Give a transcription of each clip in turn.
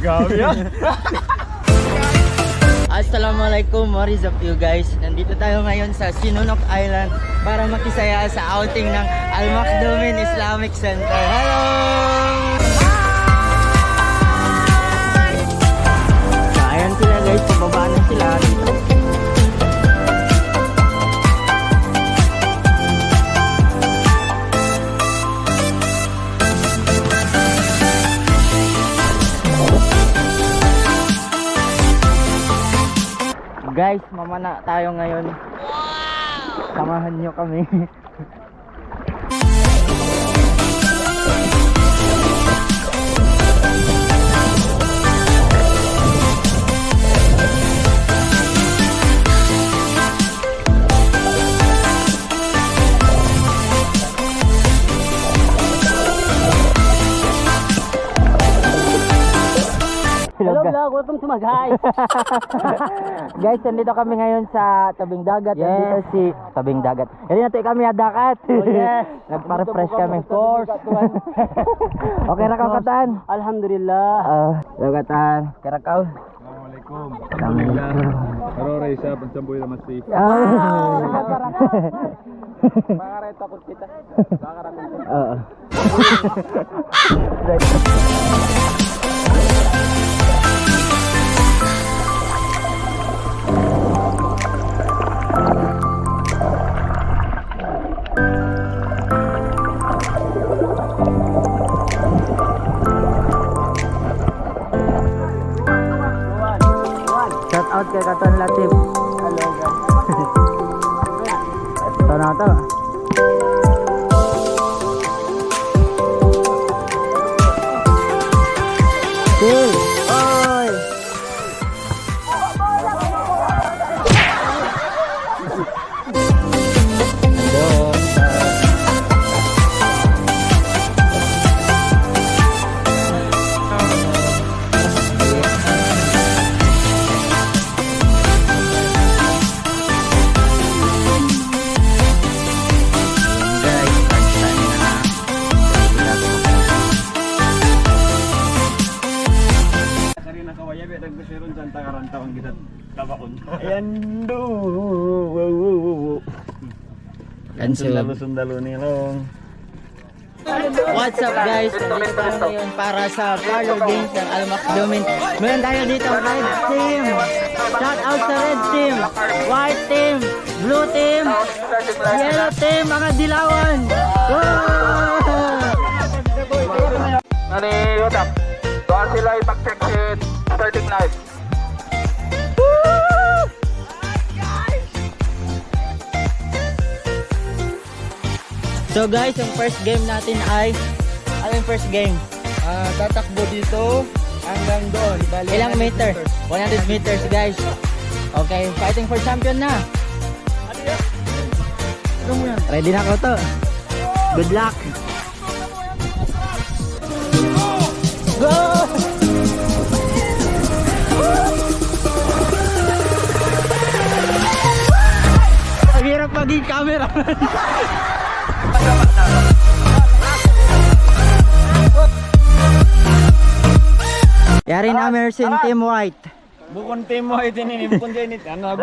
Grabe yan. Assalamualaikum, what is up you guys? Nandito tayo ngayon sa Sinunok Island para makisaya sa outing ng Al Makdoumin Islamic Center. Hello! So, ayan sila guys, pababa na sila dito. Guys, mamana tayo ngayon. Wow! Samahan nyo kami. Hello vlog, welcome to my guys. Guys, nandito kami ngayon sa tabing dagat. Yes. Nandito si tabing dagat. Hindi natin kami adakat. Oh, yes. Nagpa-refresh kami. Of course. Okay na katan. Alhamdulillah. Katan. Karakaw. Assalamualaikum. Alhamdulillah. Aroray sa pagsamboy na masti. Pangareta ko kita. Oo. Shout out kay Katon Latif. Hello guys. Ito na to. Chill. Oy. Sundalo nilong. What's up guys? Nandito tayo ngayon para sa parlor games ng Al Makdoumin. Meron tayo dito red team. Shout out sa red team, white team, blue team, yellow team, mga dilawan. Nani, Yotap. Doon sila ipag-check si starting live. So guys, yung first game natin ay ano yung first game? Tatakbo dito hanggang doon. Bali, Ilang meter? 100 meters guys. Okay, fighting for champion na. Ready na ako to. Good luck. Go! Ang hirap maging camera. Yari na Mersin Team White. Bukon team mo itininim kun dyan ito. Ano?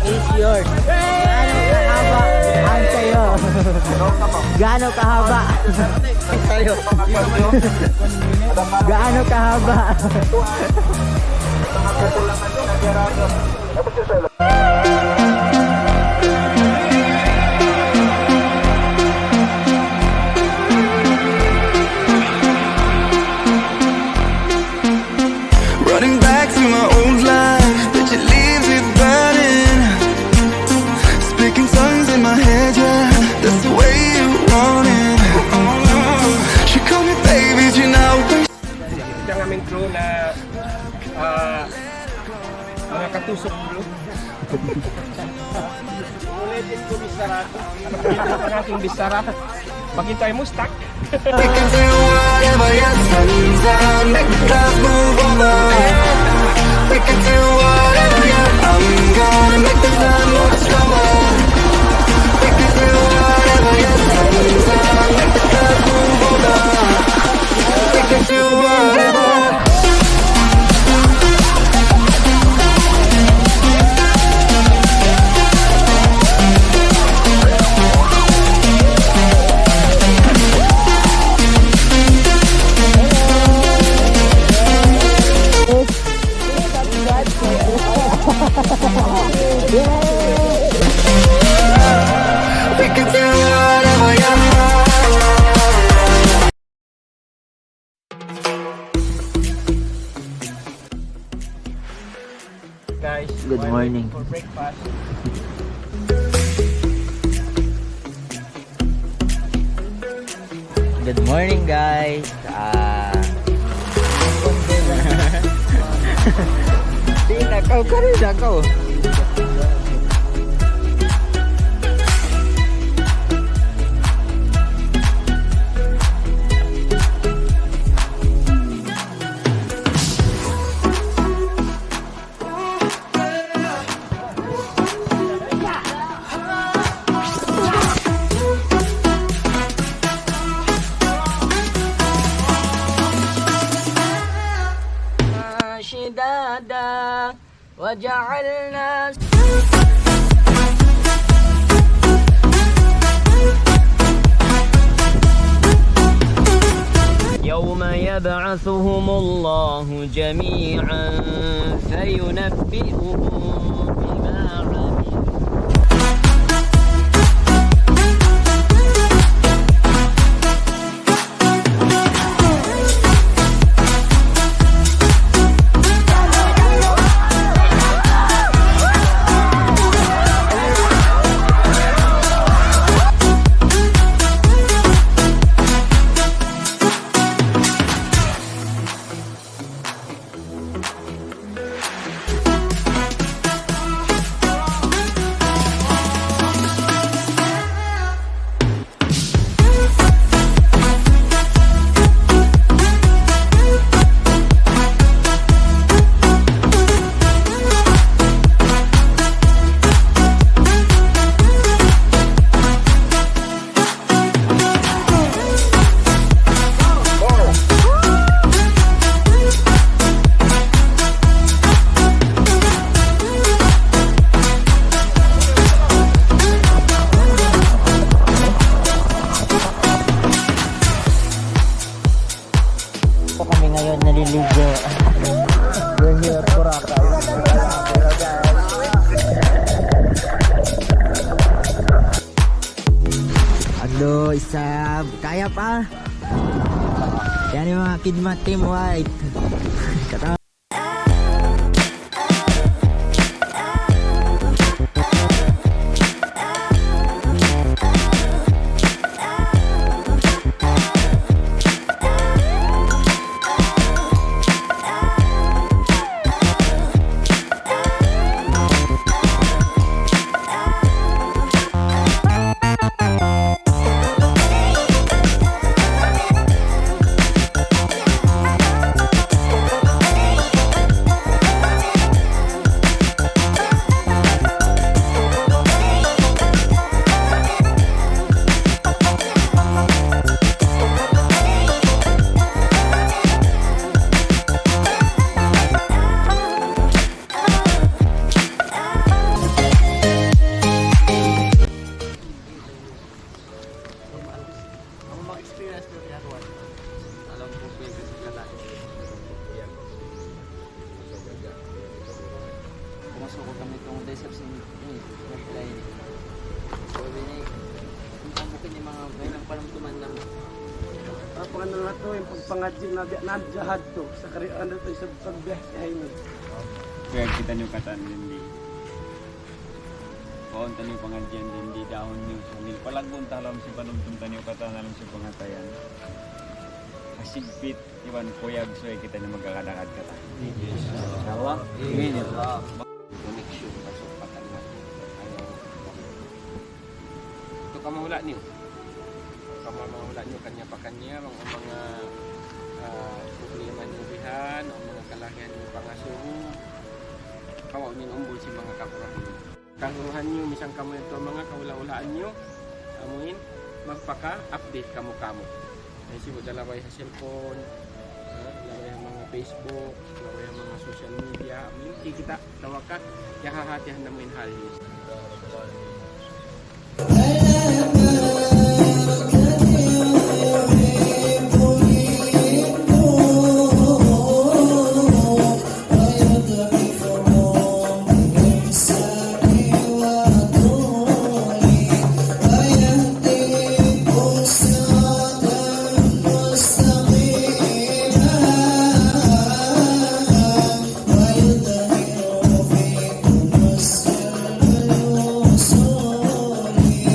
is yours. Gaano kahaba ang sayo? Gaano kahaba? Running back through my old life, but it leaves me burning. Speaking tongues in my head, yeah, that's the way you want it. She called me baby, you know. Ito ang aming crew na mga katusok crew. Ulitin ko Bisara. Ito ang aking Bisara. Maghintay mo, stack. We can do whatever, yes, sundown, make the clouds move over. We can do whatever, yeah, I'm gonna make the sun more stronger. We can do whatever, yes, sundown, make the clouds move over. We can do whatever. We can do whatever, yeah. Guys, Good morning. for breakfast. Good morning, guys. Tinakaw ka rin ako. شدادا وجعلنا يوم يبعثهم الله جميعا فينبئهم بما عملوا kami ngayon naliligo. We're here at Boracay. Ado, isa. Kaya pa. Yan yung mga Kidma Team White. Ngayon ang palamtuman lang. Apa ano na to, yung pagpangadjing na nadjahad to, sa kariyan na to, sa pagbiyahe mo. Kaya kita nyo katan hindi. Kaon tanyo pangadyan hindi dahon nyo. Hindi palagbon talam si panumtum tanyo katan alam si pangatayan. Kasigpit, iwan kuyag soy kita nyo magkakadakad kata. Sawa? Amen. Connection pasok patan natin. Ito kamahula niyo. Kamahula niyo kanya pa kanya mga problema niyo bihan o mga kalahian niyo pangasuho. Kawaw niyo umbol si mga kakurahan niyo. Kaguruhan niyo misang kamo ito mga kaula-ulaan niyo. Amuin magpaka-update kamo-kamo. Ay sibo dalaway sa cellphone, dalaway ang mga Facebook, dalaway ang mga social media. Amuin kita tawakat, yahahatihan namin halis.